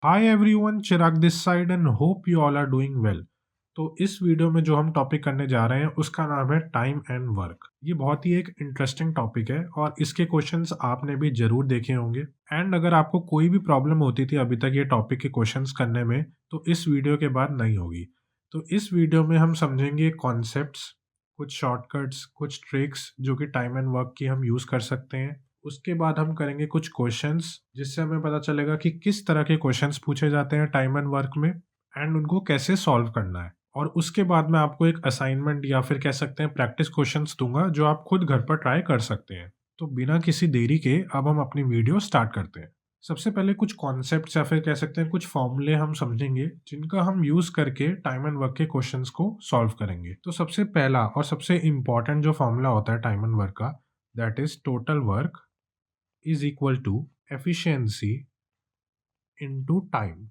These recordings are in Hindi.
Hi everyone, Chirag this side and hope you all are doing well. तो इस वीडियो में जो हम टॉपिक करने जा रहे हैं उसका नाम है टाइम एंड वर्क। ये बहुत ही एक इंटरेस्टिंग टॉपिक है और इसके क्वेश्चंस आपने भी जरूर देखे होंगे। एंड अगर आपको कोई भी प्रॉब्लम होती थी अभी तक ये टॉपिक के क्वेश्चंस करने में, तो इस वीडियो के बाद नहीं होगी। तो इस वीडियो में हम समझेंगे कॉन्सेप्ट्स, कुछ शॉर्टकट्स, कुछ ट्रिक्स जो कि टाइम एंड वर्क की हम यूज़ कर सकते हैं। उसके बाद हम करेंगे कुछ क्वेश्चंस जिससे हमें पता चलेगा कि किस तरह के क्वेश्चंस पूछे जाते हैं टाइम एंड वर्क में एंड उनको कैसे सॉल्व करना है। और उसके बाद मैं आपको एक असाइनमेंट या फिर कह सकते हैं प्रैक्टिस क्वेश्चंस दूंगा जो आप खुद घर पर ट्राई कर सकते हैं। तो बिना किसी देरी के अब हम अपनी वीडियो स्टार्ट करते हैं। सबसे पहले कुछ कॉन्सेप्ट्स या फिर कह सकते हैं कुछ फॉर्मूले हम समझेंगे जिनका हम यूज करके टाइम एंड वर्क के क्वेश्चंस को सॉल्व करेंगे। तो सबसे पहला और सबसे इंपॉर्टेंट जो फॉर्मूला होता है टाइम एंड वर्क का, that is total work is equal to efficiency into time.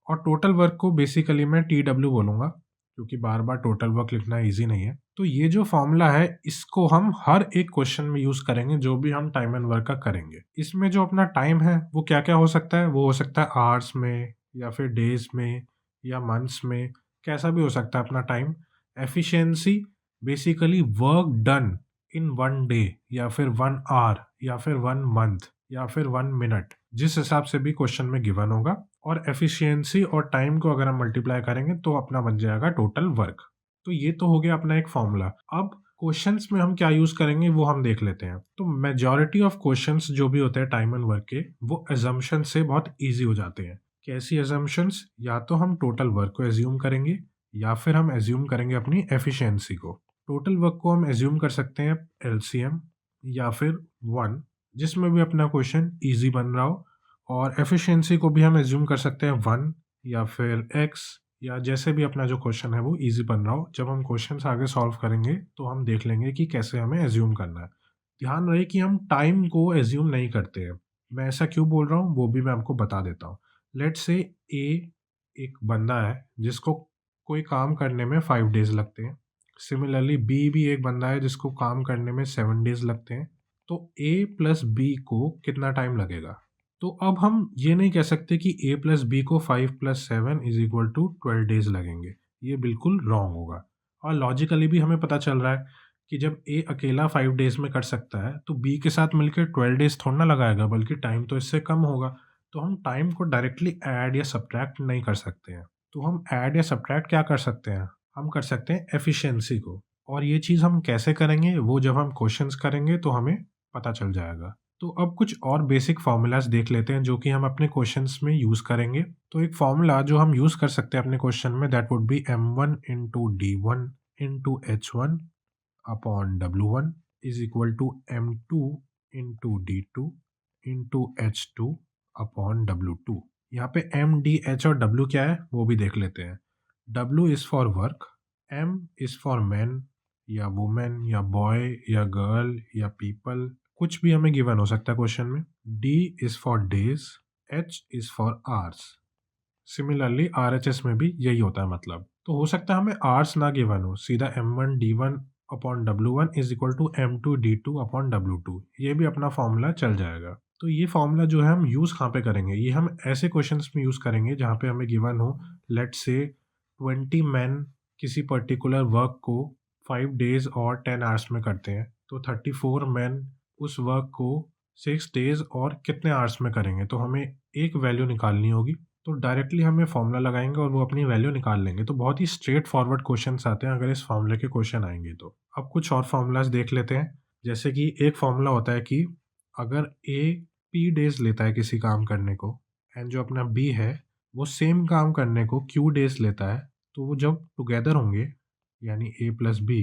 और टोटल वर्क को बेसिकली मैं TW बोलूंगा क्योंकि बार बार टोटल वर्क लिखना इजी नहीं है। तो ये जो फॉर्मूला है इसको हम हर एक क्वेश्चन में यूज करेंगे जो भी हम टाइम एंड वर्क का करेंगे। इसमें जो अपना टाइम है वो क्या क्या हो सकता है, वो हो सकता है आवर्स में या फिर डेज में या मंथ्स में, कैसा भी हो सकता है अपना time. Efficiency basically work done in 1 day या फिर 1 आवर या फिर 1 मंथ या फिर 1 मिनट, जिस हिसाब से भी क्वेश्चन में गिवन होगा। और एफिशिएंसी और टाइम को अगर हम मल्टीप्लाई करेंगे तो अपना बन जाएगा टोटल वर्क। तो ये तो हो गया अपना एक फॉर्मूला। अब क्वेश्चंस में हम क्या यूज करेंगे वो हम देख लेते हैं। तो मेजॉरिटी ऑफ क्वेश्चंस जो भी होते हैं टाइम एंड वर्क के, वो एजम्पशन से बहुत इजी हो जाते हैं। कैसी एजम्पशंस? या तो हम टोटल वर्क को एज्यूम करेंगे या फिर हम एज्यूम करेंगे अपनी एफिशिएंसी को। टोटल वर्क को हम एज्यूम कर सकते हैं LCM या फिर 1, जिसमें भी अपना क्वेश्चन इजी बन रहा हो। और एफिशिएंसी को भी हम एज्यूम कर सकते हैं 1 या फिर x, या जैसे भी अपना जो क्वेश्चन है वो इजी बन रहा हो। जब हम क्वेश्चन आगे सॉल्व करेंगे तो हम देख लेंगे कि कैसे हमें एज्यूम करना है। ध्यान रहे कि हम टाइम को एज्यूम नहीं करते हैं। मैं ऐसा क्यों बोल रहा हूँ वो भी मैं आपको बता देता हूँ। लेट्स से ए एक बंदा है जिसको कोई काम करने में 5 डेज लगते हैं। सिमिलरली बी भी एक बंदा है जिसको काम करने में 7 डेज लगते हैं। तो ए प्लस बी को कितना टाइम लगेगा? तो अब हम ये नहीं कह सकते कि a प्लस बी को 5 + 7 इज इक्वल टू 12 डेज लगेंगे। ये बिल्कुल रॉन्ग होगा। और लॉजिकली भी हमें पता चल रहा है कि जब a अकेला 5 डेज में कर सकता है तो b के साथ मिलकर 12 डेज थोड़ा ना लगाएगा, बल्कि टाइम तो इससे कम होगा। तो हम टाइम को डायरेक्टली ऐड या सब्ट्रैक्ट नहीं कर सकते हैं। तो हम ऐड या सब्ट्रैक्ट क्या कर सकते हैं? हम कर सकते हैं एफिशिएंसी को। और ये चीज़ हम कैसे करेंगे वो जब हम क्वेश्चंस करेंगे तो हमें पता चल जाएगा। तो अब कुछ और बेसिक फार्मूलाज देख लेते हैं जो कि हम अपने क्वेश्चंस में यूज करेंगे। तो एक फार्मूला जो हम यूज कर सकते हैं अपने क्वेश्चन में, that would be M1 into D1 into H1 upon W1 is equal to M2 into D2 into H2 upon W2। यहाँ पे M, D, H और W क्या है वो भी देख लेते हैं। W is for work, M is for man या वुमेन या बॉय या गर्ल या पीपल, कुछ भी हमें गिवन हो सकता है क्वेश्चन में। D is for days, H is for hours. Similarly RHS में भी यही होता है मतलब। तो हो सकता है हमें आवर्स ना गिवन हो, सीधा M1 D1 upon W1 is equal to M2 D2 upon W2, ये भी अपना फॉर्मूला चल जाएगा। तो ये फॉर्मूला जो है हम यूज़ कहाँ पे करेंगे? ये हम ऐसे क्वेश्चंस में यूज़ करेंगे जहाँ पे हमें गिवन हो, लेट्स से 20 मैन किसी पर्टिकुलर वर्क को 5 डेज और 10 आवर्स में करते हैं। तो 34 मैन उस वर्क को 6 डेज और कितने आवर्स में करेंगे? तो हमें एक वैल्यू निकालनी होगी। तो डायरेक्टली हमें फॉर्मूला लगाएंगे और वो अपनी वैल्यू निकाल लेंगे। तो बहुत ही स्ट्रेट फॉरवर्ड क्वेश्चंस आते हैं अगर इस फॉर्मूले के क्वेश्चन आएंगे तो। अब कुछ और फॉर्मूलाज देख लेते हैं। जैसे कि एक फॉर्मूला होता है कि अगर A P डेज लेता है किसी काम करने को एंड जो अपना B है वो सेम काम करने को Q डेज लेता है, तो वो जब टुगेदर होंगे यानी A प्लस B,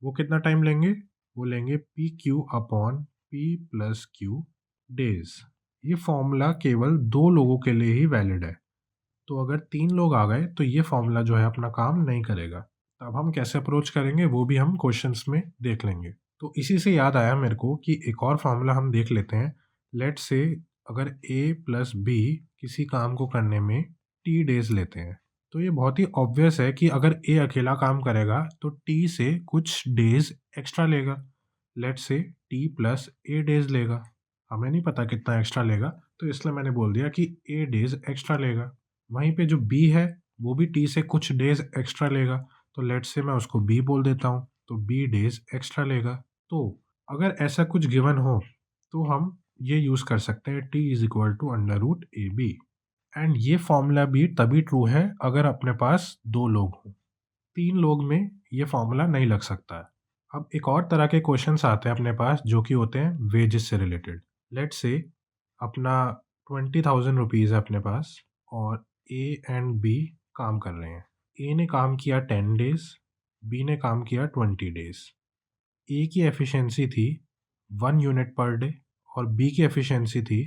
वो कितना टाइम लेंगे? वो लेंगे PQ upon P plus Q days. ये फॉर्मूला केवल 2 लोगों के लिए ही वैलिड है। तो अगर 3 लोग आ गए तो ये फॉर्मूला जो है अपना काम नहीं करेगा। तब हम कैसे अप्रोच करेंगे वो भी हम क्वेश्चंस में देख लेंगे। तो इसी से याद आया मेरे को कि एक और फॉर्मूला हम देख लेते हैं। लेट्स से अगर A प्लस B किसी काम को करने में T डेज लेते हैं, तो ये बहुत ही ऑब्वियस है कि अगर A अकेला काम करेगा तो T से कुछ डेज एक्स्ट्रा लेगा। Let's say T plus A days लेगा। हमें नहीं पता कितना एक्स्ट्रा लेगा, तो इसलिए मैंने बोल दिया कि ए डेज़ एक्स्ट्रा लेगा। वहीं पे जो बी है, वो भी टी से कुछ डेज़ एक्स्ट्रा लेगा, तो लेट्स से मैं उसको बी बोल देता हूँ, तो बी डेज़ एक्स्ट्रा लेगा। तो अगर ऐसा कुछ गिवन हो, तो हम ये यूज़ कर सकते हैं T is equal to under root A B. And ये फॉर्मूला भी तभी ट्रू है अगर अपने पास 2 लोग हों। 3 लोग में ये फॉर्मूला नहीं लग सकता है। अब एक और तरह के क्वेश्चंस आते हैं अपने पास जो कि होते हैं वेजेस से रिलेटेड। लेट्स से अपना 20,000 रुपीज़ है अपने पास और ए एंड बी काम कर रहे हैं। ए ने काम किया 10 डेज़, बी ने काम किया 20 डेज़। ए की एफिशिएंसी थी 1 यूनिट पर डे और बी की एफिशिएंसी थी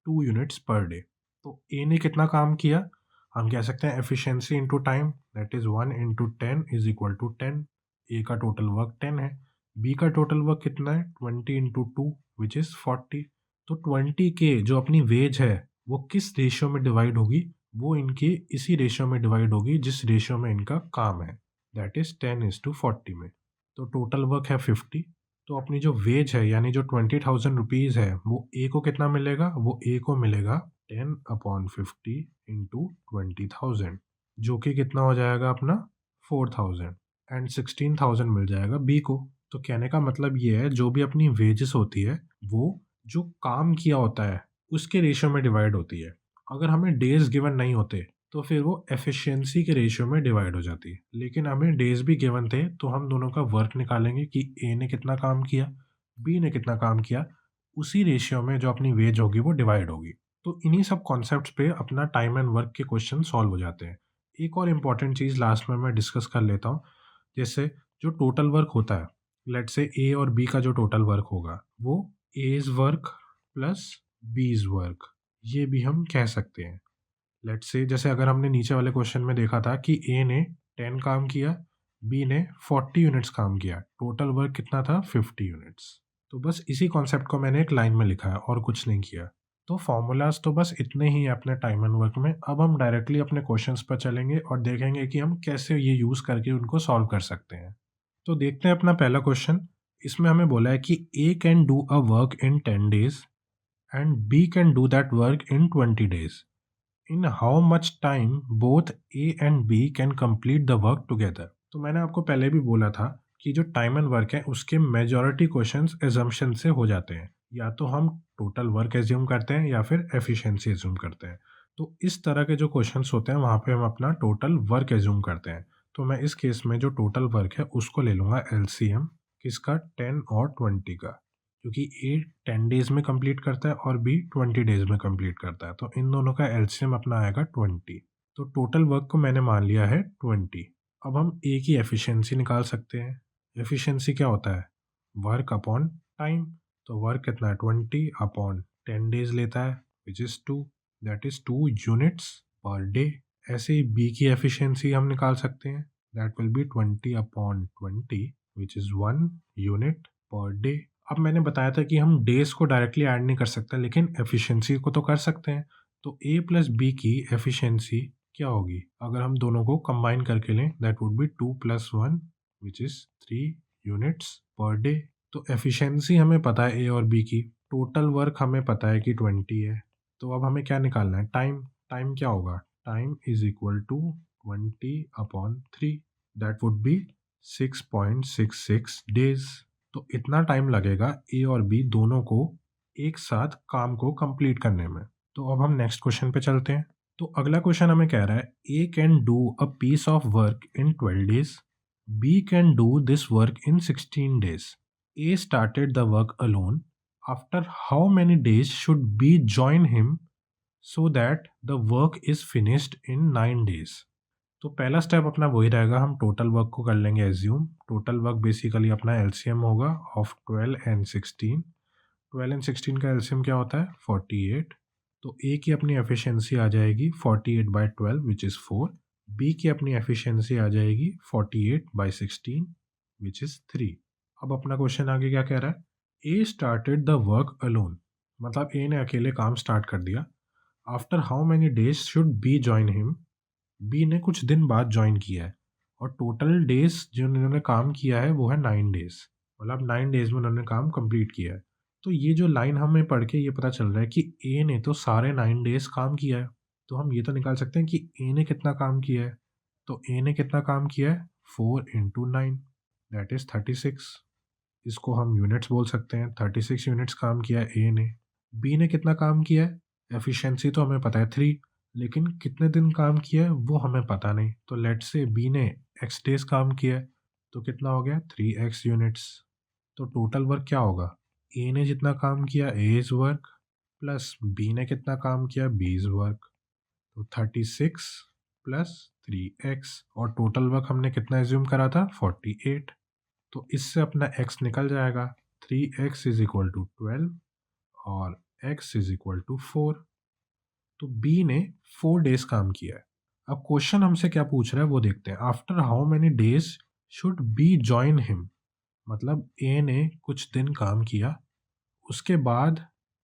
2 यूनिट्स पर डे। तो ए ने कितना काम किया? हम कह सकते हैं efficiency into time, that is 1 into 10 is equal to 10। A का टोटल वर्क 10 है। बी का टोटल वर्क कितना है? 20 इंटू 2 विच इज़ 40। तो 20 के जो अपनी वेज है वो किस रेशियो में डिवाइड होगी? वो इनके इसी रेशियो में डिवाइड होगी जिस रेशियो में इनका काम है, दैट इज़ 10:40 में। तो टोटल वर्क है 50। तो अपनी जो वेज है यानी जो 20,000 रुपीज़ है वो ए को कितना मिलेगा? वो ए को मिलेगा 10/50 इंटू 20,000, जो कि कितना हो जाएगा अपना 4,000। एंड 16,000 मिल जाएगा बी को। तो कहने का मतलब ये है जो भी अपनी वेजेस होती है वो जो काम किया होता है उसके रेशियो में डिवाइड होती है। अगर हमें डेज गिवन नहीं होते तो फिर वो एफिशिएंसी के रेशियो में डिवाइड हो जाती है। लेकिन हमें डेज भी गिवन थे तो हम दोनों का वर्क निकालेंगे कि ए ने कितना काम किया, बी ने कितना काम किया, उसी रेशियो में जो अपनी वेज होगी वो डिवाइड होगी। तो इन्हीं सब कॉन्सेप्ट्स पे अपना टाइम एंड वर्क के क्वेश्चन सॉल्व हो जाते हैं। एक और इम्पॉर्टेंट चीज़ लास्ट में मैं डिस्कस कर लेता हूँ, जैसे जो टोटल वर्क होता है, लेट्स से ए और बी का जो टोटल वर्क होगा वो A's work plus B's work, ये भी हम कह सकते हैं। लेट्स से जैसे अगर हमने नीचे वाले क्वेश्चन में देखा था कि ए ने 10 काम किया, बी ने 40 यूनिट्स काम किया, टोटल वर्क कितना था 50 यूनिट्स। तो बस इसी कॉन्सेप्ट को मैंने एक लाइन में लिखा है और कुछ नहीं किया। तो फॉर्मूलाज तो बस इतने ही हैं अपने टाइम एंड वर्क में। अब हम डायरेक्टली अपने क्वेश्चंस पर चलेंगे और देखेंगे कि हम कैसे ये यूज़ करके उनको सॉल्व कर सकते हैं। तो देखते हैं अपना पहला क्वेश्चन। इसमें हमें बोला है कि A can do a work in 10 days and B can do that work in 20 days. In how much time both A and B can complete the work together. तो मैंने आपको पहले भी बोला था कि जो टाइम एंड वर्क है उसके मेजॉरिटी क्वेश्चंस एजम्पशन से हो जाते हैं। या तो हम टोटल वर्क एज्यूम करते हैं या फिर एफिशिएंसी एज्यूम करते हैं। तो इस तरह के जो क्वेश्चंस होते हैं वहाँ पे हम अपना टोटल वर्क एज्यूम करते हैं। तो मैं इस केस में जो टोटल वर्क है उसको ले लूँगा एलसीएम किसका, 10 और 20 का, क्योंकि ए 10 डेज़ में कंप्लीट करता है और बी 20 डेज़ में कंप्लीट करता है। तो इन दोनों का एलसीएम अपना आएगा 20। तो टोटल वर्क को मैंने मान लिया है 20। अब हम ए की एफिशिएंसी निकाल सकते हैं। एफिशिएंसी क्या होता है? Work upon time. तो वर्क कितना है? 20 अपॉन 10 डेज़ लेता है which is 2, that is 2 units per day. ऐसे ही बी की एफिशिएंसी हम निकाल सकते हैं, that will be 20 upon 20 which is 1 unit per day. अब मैंने बताया था कि हम डेज़ को डायरेक्टली ऐड नहीं कर सकते लेकिन एफिशिएंसी को तो कर सकते हैं। तो ए प्लस बी की एफिशिएंसी क्या होगी? अगर हम दोनों को कंबाइन करके लें that would B 2 plus 1 which is 3 units per day. तो एफिशिएंसी हमें पता है ए और बी की, टोटल वर्क हमें पता है कि 20 है। तो अब हमें क्या निकालना है? टाइम। टाइम क्या होगा? Time is equal to 20 upon 3, that would be 6.66 days. तो इतना टाइम लगेगा ए और बी दोनों को एक साथ काम को कंप्लीट करने में। तो अब हम नेक्स्ट क्वेश्चन पे चलते हैं। तो अगला क्वेश्चन हमें कह रहा है A can do a piece of work in 12 days, B can do this work in 16 days. A started the work alone, after how many days should B join him so that the work is finished in 9 days. तो पहला स्टेप अपना वही रहेगा, हम टोटल वर्क को कर लेंगे एज्यूम। टोटल वर्क बेसिकली अपना एलसीएम होगा ऑफ 12 एंड 16। 12 एंड 16 का एलसीएम क्या होता है? 48। तो ए की अपनी एफिशिएंसी आ जाएगी 48/12 विच इज़ 4। बी की अपनी एफिशिएंसी आ जाएगी 48/16 विच इज़ 3। अब अपना क्वेश्चन आगे क्या कह रहा है? A started the work alone, मतलब ए ने अकेले काम स्टार्ट कर दिया। After how many days should B join him, B ने कुछ दिन बाद ज्वाइन किया है और टोटल डेज जो इन्होंने काम किया है वो है 9 डेज, मतलब 9 डेज में उन्होंने काम कंप्लीट किया है। तो ये जो लाइन हमें पढ़ के ये पता चल रहा है कि ए ने तो सारे 9 डेज़ काम किया है। तो हम ये तो निकाल सकते हैं कि ए ने कितना काम किया है। तो ए ने कितना काम किया है 4 इंटू 9 दैट इज़ 36। इसको हम यूनिट्स बोल सकते हैं। 36 यूनिट्स काम किया है ए ने। बी ने कितना काम किया है, एफिशिएंसी तो हमें पता है 3, लेकिन कितने दिन काम किया है वो हमें पता नहीं। तो लेट्स से बी ने एक्स डेज काम किया है, तो कितना हो गया 3x यूनिट्स। तो टोटल वर्क क्या होगा, ए ने जितना काम किया ए इज वर्क प्लस बी ने कितना काम किया बी इज वर्क। तो 36 प्लस 3x और टोटल वर्क हमने कितना एज्यूम करा था 48। तो इससे अपना x निकल जाएगा। 3x इज इक्वल टू 12 और x इज इक्वल टू 4। तो b ने 4 डेज काम किया है। अब क्वेश्चन हमसे क्या पूछ रहा है वो देखते हैं। After how many days should B join him, मतलब a ने कुछ दिन काम किया, उसके बाद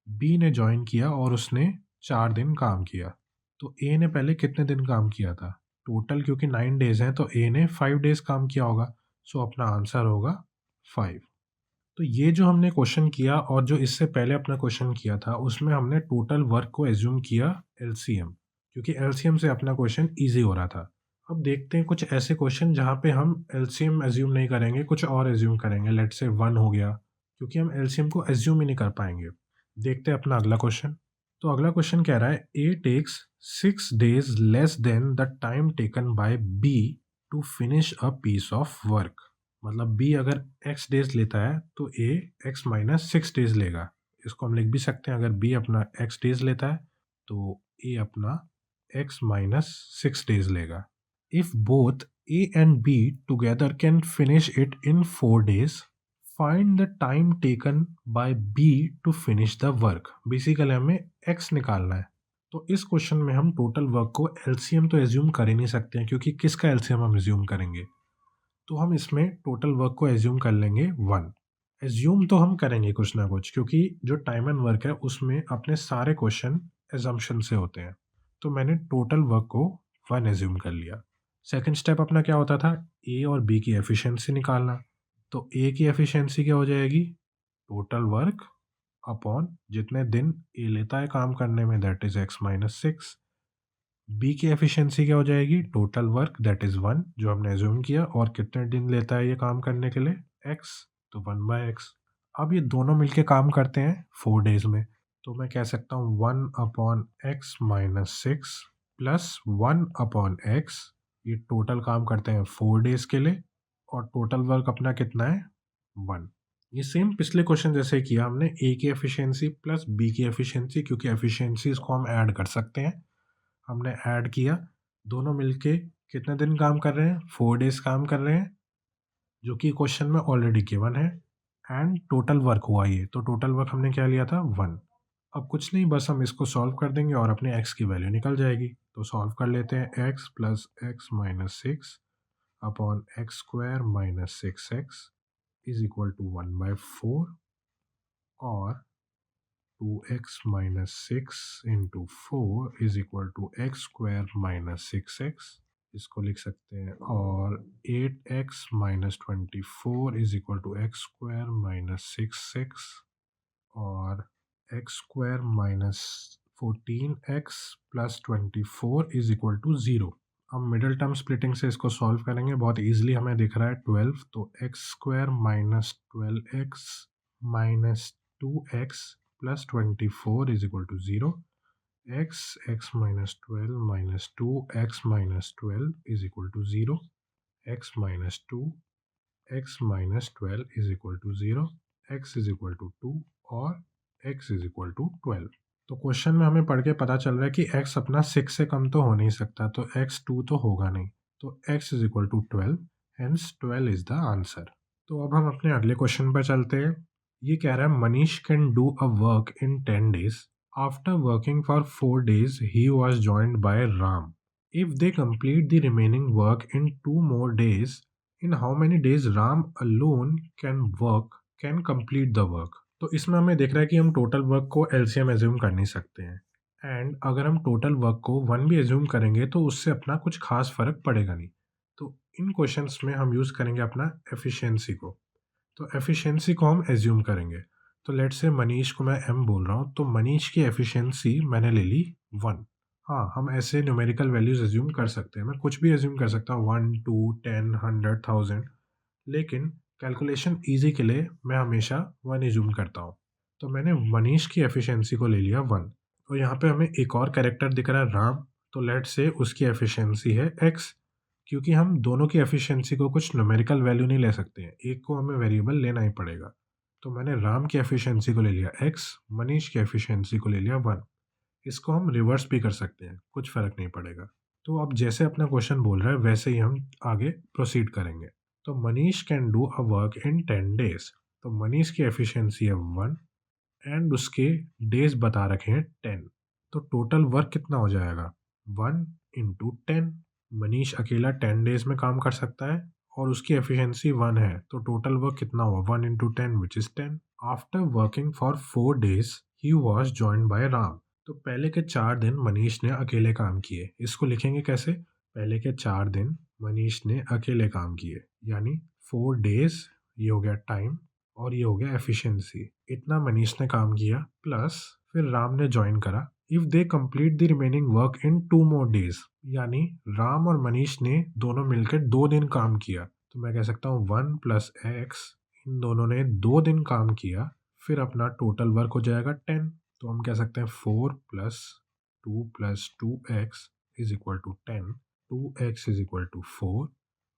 b ने ज्वाइन किया और उसने 4 दिन काम किया। तो a ने पहले कितने दिन काम किया था टोटल, क्योंकि 9 डेज हैं तो a ने 5 डेज काम किया होगा। सो अपना आंसर होगा 5। तो ये जो हमने क्वेश्चन किया और जो इससे पहले अपना क्वेश्चन किया था उसमें हमने टोटल वर्क को एज्यूम किया एलसीएम, क्योंकि एलसीएम से अपना क्वेश्चन इजी हो रहा था। अब देखते हैं कुछ ऐसे क्वेश्चन जहाँ पे हम एलसीएम एज्यूम नहीं करेंगे, कुछ और एज्यूम करेंगे। लेट से 1 हो गया, क्योंकि हम एलसीएम को एज्यूम ही नहीं कर पाएंगे। देखते हैं अपना अगला क्वेश्चन। तो अगला क्वेश्चन कह रहा है A takes 6 days less than the time taken by B to finish a piece of work. मतलब बी अगर x डेज लेता है तो ए x माइनस 6 डेज लेगा। इसको हम लिख भी सकते हैं, अगर बी अपना x डेज लेता है तो ए अपना x माइनस 6 डेज लेगा। If both A and B together can finish it in 4 days, find the time taken by B to finish the work. Basically हमें x निकालना है। तो इस क्वेश्चन में हम टोटल वर्क को एलसीएम तो एज्यूम कर ही नहीं सकते हैं, क्योंकि किसका एलसीएम हम एज्यूम करेंगे। तो हम इसमें टोटल वर्क को एज्यूम कर लेंगे 1। एज्यूम तो हम करेंगे कुछ ना कुछ, क्योंकि जो टाइम एंड वर्क है उसमें अपने सारे क्वेश्चन एजम्पशन से होते हैं। तो मैंने टोटल वर्क को 1 एज्यूम कर लिया। सेकंड स्टेप अपना क्या होता था, ए और बी की एफिशिएंसी निकालना। तो ए की एफिशिएंसी क्या हो जाएगी, टोटल वर्क अपॉन जितने दिन ए लेता है काम करने में that is x minus 6। B की एफिशिएंसी क्या हो जाएगी, टोटल वर्क दैट इज 1 जो हमने एज्यूम किया, और कितने दिन लेता है ये काम करने के लिए x, तो 1/x। अब ये दोनों मिलके काम करते हैं 4 डेज में। तो मैं कह सकता हूँ 1 upon x minus 6 plus 1 upon x, ये टोटल काम करते हैं 4 डेज के लिए, और टोटल वर्क अपना कितना है 1। ये सेम पिछले क्वेश्चन जैसे किया हमने, ए की एफिशिएंसी प्लस बी की एफिशिएंसी, क्योंकि एफिशिएंसीज को हम ऐड कर सकते हैं। हमने ऐड किया, दोनों मिलके कितने दिन काम कर रहे हैं 4 डेज काम कर रहे हैं, जो कि क्वेश्चन में ऑलरेडी गिवन है। एंड टोटल वर्क हुआ ये, तो टोटल वर्क हमने क्या लिया था 1। अब कुछ नहीं, बस हम इसको सॉल्व कर देंगे और अपने x की वैल्यू निकल जाएगी। तो सॉल्व कर लेते हैं। x plus x minus 6 upon x square minus 6x is equal to 1/4 और 2x minus 6 into 4 is equal to x square minus 6x, इसको लिख सकते हैं। और 8x minus 24 is equal to x square minus 6x और x square minus 14x plus 24 is equal to 0। अब मिडिल टर्म स्प्लिटिंग से इसको सॉल्व करेंगे, बहुत इजीली हमें दिख रहा है 12, तो x square minus 12x minus 2x plus 24 is equal to 0। x minus 12 minus 2 x minus 12 is equal to 0। x minus 2 x minus 12 is equal to 0। x is equal to 2 और x इज इक्वल टू 12। तो क्वेश्चन में हमें पढ़ के पता चल रहा है कि x अपना 6 से कम तो हो नहीं सकता, तो x 2 तो होगा नहीं, तो x is equal to 12, hence 12 is the answer. तो अब हम अपने अगले क्वेश्चन पर चलते हैं। ये कह रहा है Manish can do a work in 10 days. After working for 4 days he was joined bye Ram. If they complete the remaining work in 2 more days, in how many days Ram alone can complete the work। तो इसमें हमें दिख रहा है कि हम टोटल वर्क को एलसीएम एज्यूम कर नहीं सकते हैं, एंड अगर हम टोटल वर्क को 1 भी एज्यूम करेंगे तो उससे अपना कुछ खास फर्क पड़ेगा नहीं। तो इन क्वेश्चंस में हम यूज़ करेंगे अपना एफिशिएंसी को। तो एफिशिएंसी को हम एज्यूम करेंगे। तो लेट्स से मनीष को मैं m बोल रहा हूँ, तो मनीष की एफिशिएंसी मैंने ले ली 1। हाँ, हम ऐसे न्यूमेरिकल वैल्यूज़ अज़्यूम कर सकते हैं, मैं कुछ भी अज़्यूम कर सकता हूँ 1, 2, 10, 100, 1000, लेकिन कैलकुलेशन ईज़ी के लिए मैं हमेशा 1 अज़्यूम करता हूँ। तो मैंने मनीष की एफिशिएंसी को ले लिया 1, और यहाँ पे हमें एक और कैरेक्टर दिख रहा है राम, तो लेट्स से उसकी एफिशिएंसी है x। क्योंकि हम दोनों की एफिशिएंसी को कुछ न्यूमेरिकल वैल्यू नहीं ले सकते हैं, एक को हमें वेरिएबल लेना ही पड़ेगा। तो मैंने राम की एफिशिएंसी को ले लिया x, मनीष की एफिशिएंसी को ले लिया 1। इसको हम रिवर्स भी कर सकते हैं, कुछ फ़र्क नहीं पड़ेगा। तो अब जैसे अपना क्वेश्चन बोल रहा है वैसे ही हम आगे प्रोसीड करेंगे। तो Manish can do a work in 10 days. तो मनीष की एफिशिएंसी है 1 एंड उसके डेज़ बता रखे हैं 10। तो टोटल वर्क कितना हो जाएगा? 1 इंटू 10। मनीष अकेला 10 डेज़ में काम कर सकता है और उसकी एफिशिएंसी 1 है, तो टोटल वर्क कितना हुआ? 1 into 10 which is 10। After working for 4 days he was joined by Ram. तो पहले के 4 दिन मनीष ने अकेले काम किए। इसको लिखेंगे कैसे? पहले के 4 दिन मनीष ने अकेले काम किए, यानी 4 डेज़, ये हो गया टाइम, और ये हो गया एफिशिएंसी। इतना मनीष ने काम किया, प्लस फिर राम ने ज्वाइन करा। If they complete the remaining work in 2 more days, यानी राम और मनीष ने दोनों मिलकर 2 दिन काम किया। तो मैं कह सकता हूँ 1 प्लस एक्स, इन दोनों ने 2 दिन काम किया, फिर अपना टोटल वर्क हो जाएगा 10। तो हम कह सकते हैं 4 plus 2 plus 2x is equal to 10, 2x is equal to 4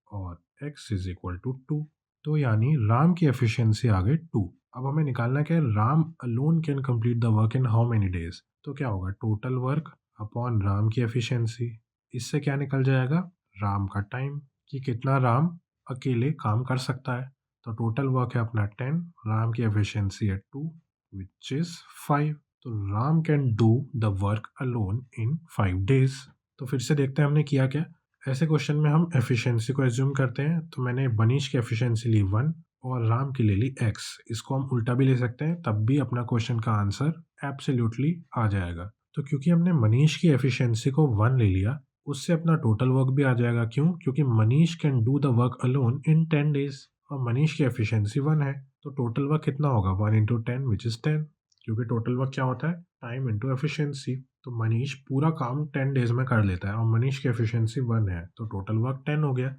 और x इज इक्वल टू 2। तो यानी राम की एफिशिएंसी आ गई 2। अब हमें निकालना क्या है? Ram alone can complete the work in how many days. तो क्या होगा? टोटल वर्क अपॉन राम की एफिशिएंसी। इससे क्या निकल जाएगा? राम का टाइम, कि कितना राम अकेले काम कर सकता है। तो टोटल वर्क है अपना 10, राम की एफिशिएंसी है 2 विच इज 5। तो Ram can do the work alone in 5 days. तो फिर से देखते हैं हमने किया क्या। ऐसे क्वेश्चन में हम एफिशिएंसी को एज्यूम करते हैं, तो मैंने मनीष की एफिशिएंसी ली 1 और राम की ले ली x। इसको हम उल्टा भी ले सकते हैं, तब भी अपना क्वेश्चन का आंसर एब्सोल्युटली आ जाएगा। तो क्योंकि हमने मनीष की एफिशिएंसी को 1 ले लिया, उससे अपना टोटल वर्क भी आ जाएगा। क्यों? क्योंकि Manish can do the work alone in 10 days और मनीष की एफिशिएंसी 1 है, तो टोटल वर्क कितना होगा? 1 इंटू 10 विच इज 10, क्योंकि टोटल वर्क क्या होता है? Time into efficiency. तो मनीष पूरा काम 10 डेज में कर लेता है और मनीष की एफिशिएंसी 1 है, तो टोटल वर्क 10 हो गया।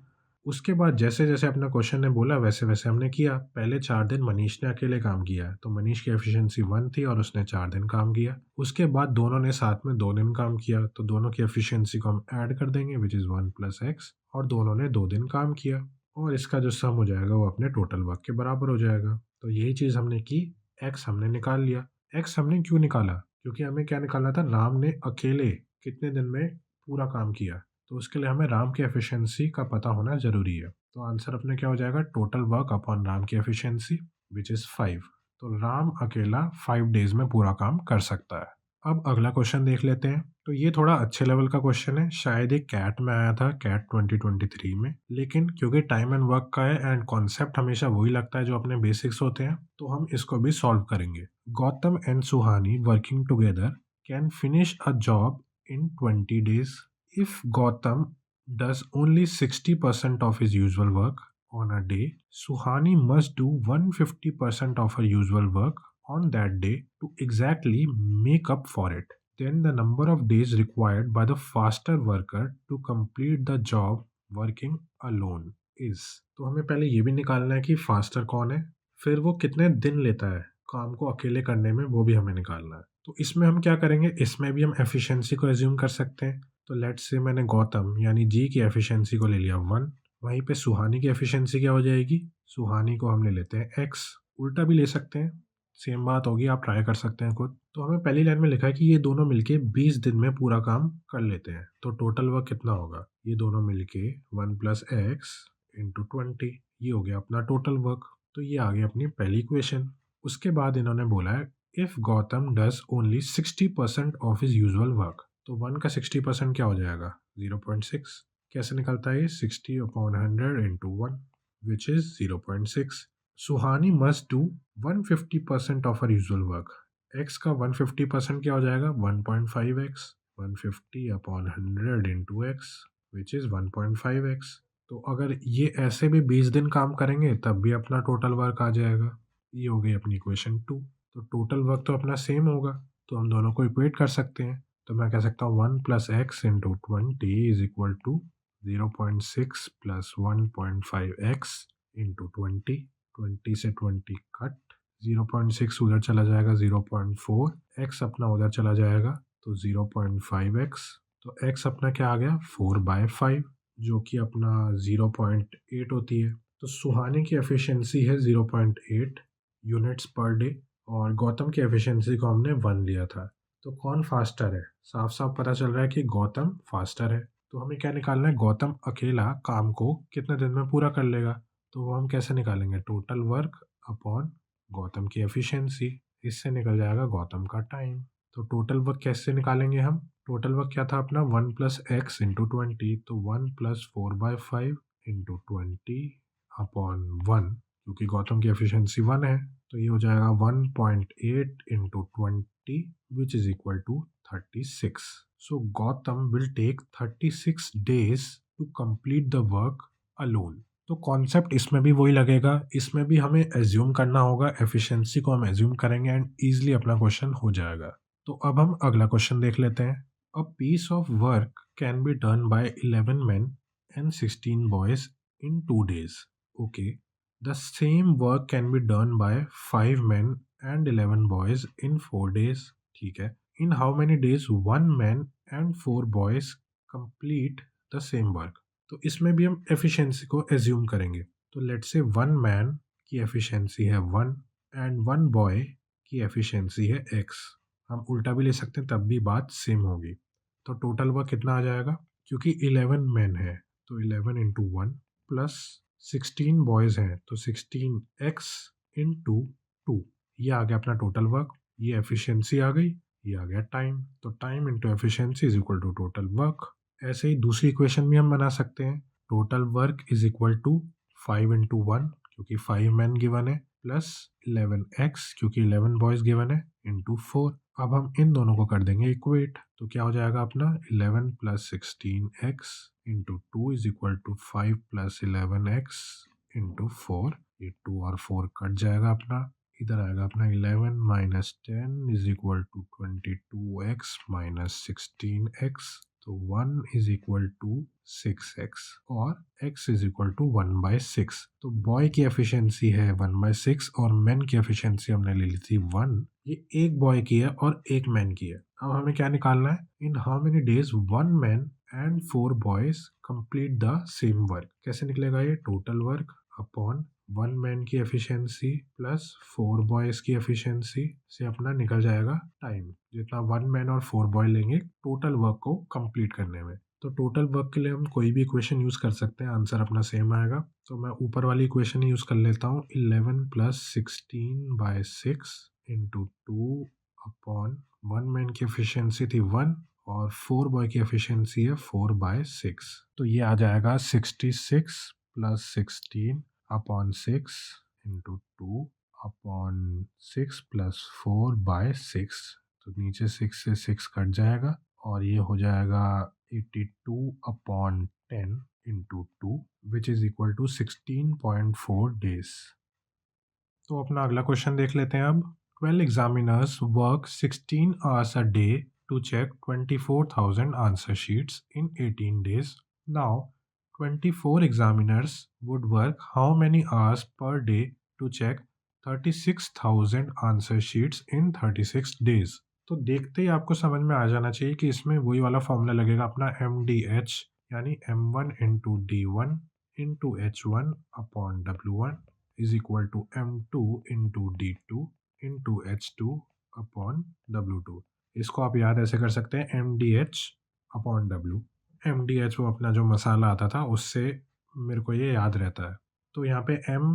उसके बाद जैसे जैसे अपना क्वेश्चन ने बोला वैसे वैसे हमने किया। पहले 4 दिन मनीष ने अकेले काम किया है, तो मनीष की एफिशिएंसी 1 थी और उसने 4 दिन काम किया। उसके बाद दोनों ने साथ में 2 दिन काम किया, तो दोनों की एफिशिएंसी को हम ऐड कर देंगे विच इज़ 1 प्लस एक्स, और दोनों ने 2 दिन काम किया, और इसका जो सम हो जाएगा वो अपने टोटल वर्क के बराबर हो जाएगा। तो यही चीज़ हमने की, एक्स हमने निकाल लिया। एक्स हमने क्यों निकाला? क्योंकि हमें क्या निकालना था? राम ने अकेले कितने दिन में पूरा काम किया, तो उसके लिए हमें राम की एफिशिएंसी का पता होना ज़रूरी है। तो आंसर अपने क्या हो जाएगा? टोटल वर्क अपॉन राम की एफिशिएंसी विच इज़ 5। तो राम अकेला 5 डेज में पूरा काम कर सकता है। अब अगला क्वेश्चन देख लेते हैं। तो ये थोड़ा अच्छे लेवल का क्वेश्चन है, शायद एक कैट में आया था, कैट 2023 में, लेकिन क्योंकि टाइम एंड वर्क का है एंड कॉन्सेप्ट हमेशा वही लगता है जो अपने बेसिक्स होते हैं, तो हम इसको भी सॉल्व करेंगे। Gautam and Suhani working together can finish a job in 20 days. If Gautam does only 60% of his usual work on a day, Suhani must do 150% of her usual work on that day to exactly make up for it. Then the number of days required by the faster worker to complete the job working alone is. तो हमें पहले ये भी निकालना है कि फास्टर कौन है, फिर वो कितने दिन लेता है काम को अकेले करने में, वो भी हमें निकालना है। तो इसमें हम क्या करेंगे? इसमें भी हम एफिशिएंसी को एज्यूम कर सकते हैं। तो लेट्स से मैंने गौतम यानी जी की एफिशिएंसी को ले लिया 1, वहीं पे सुहानी की एफिशिएंसी क्या हो जाएगी? सुहानी को हम ले लेते हैं x। उल्टा भी ले सकते हैं, सेम बात होगी, आप ट्राई कर सकते हैं खुद। तो हमें पहली लाइन में लिखा है कि ये दोनों मिलके 20 दिन में पूरा काम कर लेते हैं, तो टोटल वर्क कितना होगा? ये दोनों मिलके 1 प्लस एक्स इंटू 20, ये हो गया अपना टोटल वर्क। तो ये आ गई अपनी पहली इक्वेशन। उसके बाद इन्होंने बोला है if Gautam does only 60% of his usual work, तो 1 का 60% क्या हो जाएगा? 0.6। कैसे निकलता है ये? 60 upon 100 into 1 which is 0.6। Suhani must do 150% of her usual work. X का 150% क्या हो जाएगा? 1.5x। 150 upon 100 into x which is 1.5x। तो अगर ये ऐसे भी 20 दिन काम करेंगे तब भी अपना टोटल वर्क आ जाएगा। ये हो गई अपनी इक्वेशन 2। तो टोटल वर्क तो अपना सेम होगा, तो हम दोनों को इक्वेट कर सकते हैं। तो मैं कह सकता हूँ 1 + x × 20 = 0.6 + 1.5x × 20। 20 से 20 कट, 0.6 उधर चला जाएगा, 0.4 x अपना उधर चला जाएगा, तो 0.5x। तो x अपना क्या आ गया, 4/5, जो कि अपना 0.8 होती है। तो सुहानी की एफिशिएंसी है 0.8 यूनिट्स पर डे और गौतम की एफिशिएंसी को हमने 1 लिया था। तो कौन फास्टर है? साफ साफ पता चल रहा है कि गौतम फास्टर है। तो हमें क्या निकालना है, गौतम अकेला काम को कितने दिन में पूरा कर लेगा। तो वो हम कैसे निकालेंगे, टोटल वर्क अपॉन गौतम की एफिशिएंसी। इससे निकल जाएगा गौतम का टाइम। तो टोटल वर्क कैसे निकालेंगे हम, टोटल वर्क क्या था अपना 1 + x × 20, तो 1 + 4/5 × 20 अपॉन 1, क्योंकि गौतम की एफिशिएंसी 1 है, तो ये हो जाएगा 1.8 × 20 which is equal to 36। So Gautam will take 36 days to complete the work alone. तो कॉन्सेप्ट इसमें भी वही लगेगा, इसमें भी हमें एज्यूम करना होगा, एफिशिएंसी को हम एज्यूम करेंगे एंड ईजिली अपना क्वेश्चन हो जाएगा। तो अब हम अगला क्वेश्चन देख लेते हैं। A piece of work can be done by 11 men and 16 boys in 2 days. Okay. The same work can be done by 5 men and 11 boys in 4 days. ठीक है. In how many days 1 man and 4 boys complete the same work? तो इसमें भी हम एफिशिएंसी को एज्यूम करेंगे। तो लेट्स से 1 मैन की एफिशिएंसी है 1 एंड 1 बॉय की एफिशिएंसी है x। हम उल्टा भी ले सकते हैं, तब भी बात सेम होगी। तो टोटल वर्क कितना आ जाएगा, क्योंकि 11 मैन है तो 11 × 1 प्लस 16 बॉयज हैं तो 16x × 2, ये आ गया अपना टोटल वर्क। ये एफिशिएंसी आ गई, ये आ गया टाइम। तो time into efficiency is equal to total work. ऐसे ही दूसरी इक्वेशन भी हम बना सकते हैं, total work is equal to 5 × 1, क्योंकि 5 मैन गिवन है, प्लस 11x क्योंकि 11 बॉयज गिवन है, इंटू 4। अब हम इन दोनों को कर देंगे इक्वेट, तो क्या हो जाएगा अपना 11 + 16x × 2 is equal to 5 + 11x × 4। ये 2 और 4 कट जाएगा अपना, इधर आएगा अपना 11 - 10 is equal to 22x - 16x। तो 1 इज इक्वल टू 6x और x इज इक्वल टू 1/6। तो बॉय की एफिशिएंसी है 1/6 और मैन की एफिशिएंसी हमने ले ली थी 1। ये एक बॉय की है और एक मैन की है। अब हमें क्या निकालना है, in how many days 1 man and 4 boys complete the same work. कैसे निकलेगा ये, टोटल वर्क अपॉन 1 मैन की एफिशिएंसी प्लस 4 बॉयज की एफिशिएंसी से अपना निकल जाएगा टाइम, जितना 1 मैन और 4 बॉय लेंगे टोटल वर्क को कंप्लीट करने में। तो टोटल वर्क के लिए हम कोई भी इक्वेशन यूज कर सकते हैं, आंसर अपना सेम आएगा। तो मैं ऊपर वाली इक्वेशन यूज कर लेता हूँ, 11 + 16/6 × 2 अपॉन 1 मैन की एफिशिएंसी थी 1 और 4 बॉय की एफिशिएंसी है 4/6। तो ये आ जाएगा 66 + 16 अपॉन 6 × 2 अपॉन 6 + 4/6। तो नीचे 6 से 6 कट जाएगा और ये हो जाएगा 82 upon 10 × 2 which is equal to 16.4 days। तो अपना अगला क्वेश्चन देख लेते हैं अब। 12 examiners work 16 hours a day to check 24,000 answer sheets in 18 days. Now, 24 examiners would work how many hours per day to check 36,000 answer sheets in 36 days? तो देखते ही आपको समझ में आ जाना चाहिए कि इसमें वही वाला फॉर्मूला लगेगा अपना MDH, यानी M1 × D1 × H1 upon W1 is equal to M2 × D2 × H2 upon W2। इसको आप याद ऐसे कर सकते हैं, MDH अपॉन W। MDH वो अपना जो मसाला आता था उससे मेरे को ये याद रहता है। तो यहाँ पे M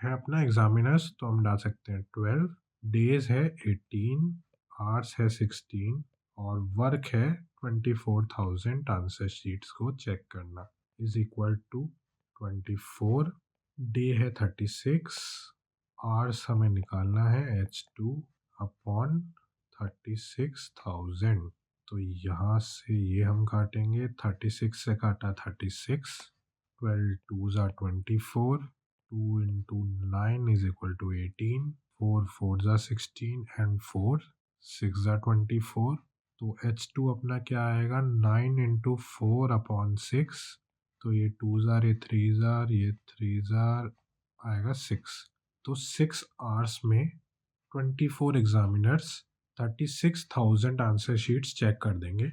है अपना एग्जामिनर्स, तो हम डाल सकते हैं 12, डेज है 18, आवर्स है 16 और वर्क है 24,000 आंसर शीट्स को चेक करना इज इक्वल टू 24, डे है 36, आवर्स हमें निकालना है H2 अपॉन 36,000। तो यहाँ से ये हम काटेंगे, 36 से काटा 36, 12 2s are 24, 2 × 9 is equal to 18, 4 4 ज़ा 16 एंड 4 6 ज़ा 24। तो H2 अपना क्या आएगा 9 इंटू 4/6। तो ये 2 ज़ार, ये 3 ज़ार, ये 3 ज़ार आएगा 6। तो 6 आवर्स में 24 एग्जामिनर्स 36,000 आंसर शीट्स चेक कर देंगे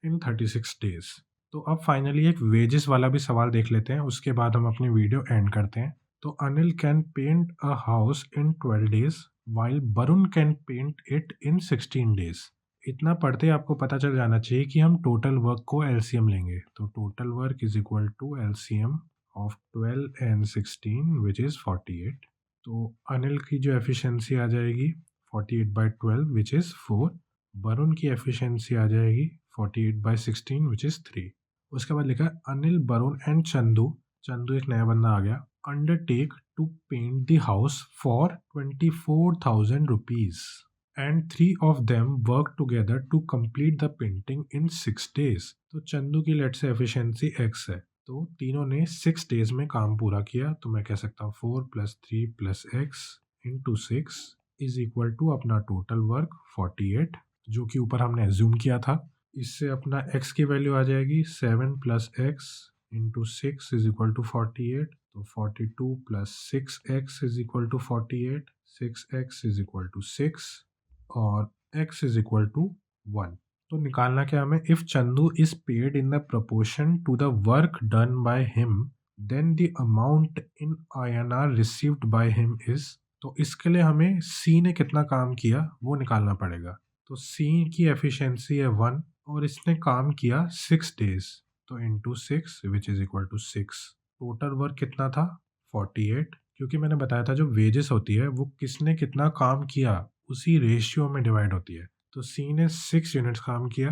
इन 36 डेज। तो अब फाइनली एक वेजेस वाला भी सवाल देख लेते हैं, उसके बाद हम अपनी वीडियो एंड करते हैं। तो Anil can paint a house in 12 days while Varun can paint it in 16 days. इतना पढ़ते आपको पता चल जाना चाहिए कि हम टोटल वर्क को एलसीएम लेंगे। तो total work is equal to LCM of 12 and 16 which is 48। तो अनिल की जो एफिशिएंसी आ जाएगी 48/12 विच इज़ 4। वरुण की एफिशिएंसी आ जाएगी 48/16 विच इज़ 3। उसके बाद लिखा है अनिल, वरुण एंड चंदू, चंदू एक नया बंदा आ गया, undertake to paint the house for 24,000 rupees and 3 of them work together to complete the painting in 6 days। तो चंदू की लेट से एफिशिएंसी x है, तो तीनों ने 6 डेज में काम पूरा किया। तो मैं कह सकता हूँ 4 + 3 + x into 6 is equal to अपना टोटल वर्क 48, जो कि ऊपर हमने एज्यूम किया था। इससे अपना x की वैल्यू आ जाएगी 7 + x into 6 is equal to 48। तो 42 + 6x is equal to 48, 6x is equal to 6 और x इज इक्वल टू 1। तो निकालना क्या हमें, if Chandu is paid in the proportion to the work done by him then the amount in INR received by him is. तो इसके लिए हमें C ने कितना काम किया वो निकालना पड़ेगा। तो C की एफिशिएंसी है 1 और इसने काम किया 6 डेज, तो into 6 which is equal to 6। Total work कितना था 48, क्योंकि मैंने बताया था जो वेजेस होती है वो किसने कितना काम किया उसी रेशियो में डिवाइड होती है। तो C ने 6 यूनिट्स काम किया,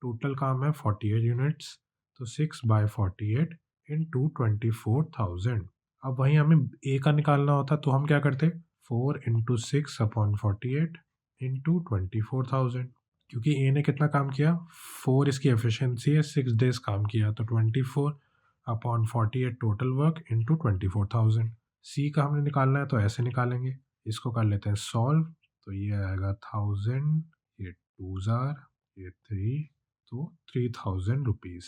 टोटल काम है 48 यूनिट्स, तो 6/48 इंटू 24,000। अब वहीं हमें A का निकालना होता तो हम क्या करते 4 इंटू 6/48 इंटू 24,000, क्योंकि A ने कितना काम किया 4 इसकी एफिशिएंसी है, 6 डेज काम किया, तो 24/48 टोटल वर्क इंटू 24,000। C का हमने निकालना है तो ऐसे निकालेंगे, इसको कर लेते हैं सॉल्व। तो ये आएगा 1000, ये 2 ज़ार, ये 3, तो 3000 रुपीज़।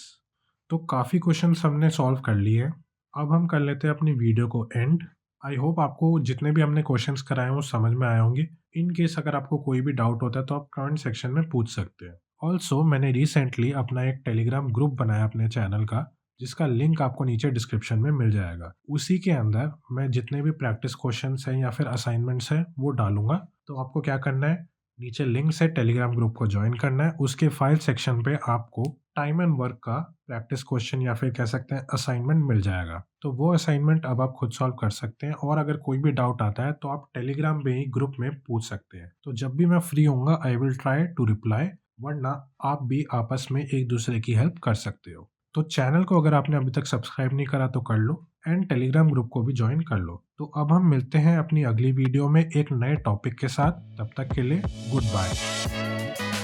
तो काफ़ी क्वेश्चंस हमने सॉल्व कर लिए हैं। अब हम कर लेते हैं अपनी वीडियो को एंड। आई होप आपको जितने भी हमने क्वेश्चंस कराए हैं वो समझ में आए होंगे। इन केस अगर आपको कोई भी डाउट होता है तो आप कमेंट सेक्शन में पूछ सकते हैं। ऑल्सो मैंने रिसेंटली अपना एक टेलीग्राम ग्रुप बनाया अपने चैनल का, जिसका लिंक आपको नीचे डिस्क्रिप्शन में मिल जाएगा। उसी के अंदर मैं जितने भी प्रैक्टिस क्वेश्चंस हैं या फिर असाइनमेंट्स हैं वो डालूंगा। तो आपको क्या करना है, नीचे लिंक से टेलीग्राम ग्रुप को ज्वाइन करना है। उसके फाइल सेक्शन पे आपको टाइम एंड वर्क का प्रैक्टिस क्वेश्चन या फिर कह सकते हैं असाइनमेंट मिल जाएगा। तो वो असाइनमेंट अब आप खुद सॉल्व कर सकते हैं, और अगर कोई भी डाउट आता है तो आप टेलीग्राम पे ही ग्रुप में पूछ सकते हैं। तो जब भी मैं फ्री होऊंगा I will try to reply, वरना आप भी आपस में एक दूसरे की हेल्प कर सकते हो। तो चैनल को अगर आपने अभी तक सब्सक्राइब नहीं करा तो कर लो, एंड टेलीग्राम ग्रुप को भी ज्वाइन कर लो। तो अब हम मिलते हैं अपनी अगली वीडियो में एक नए टॉपिक के साथ। तब तक के लिए गुड बाय।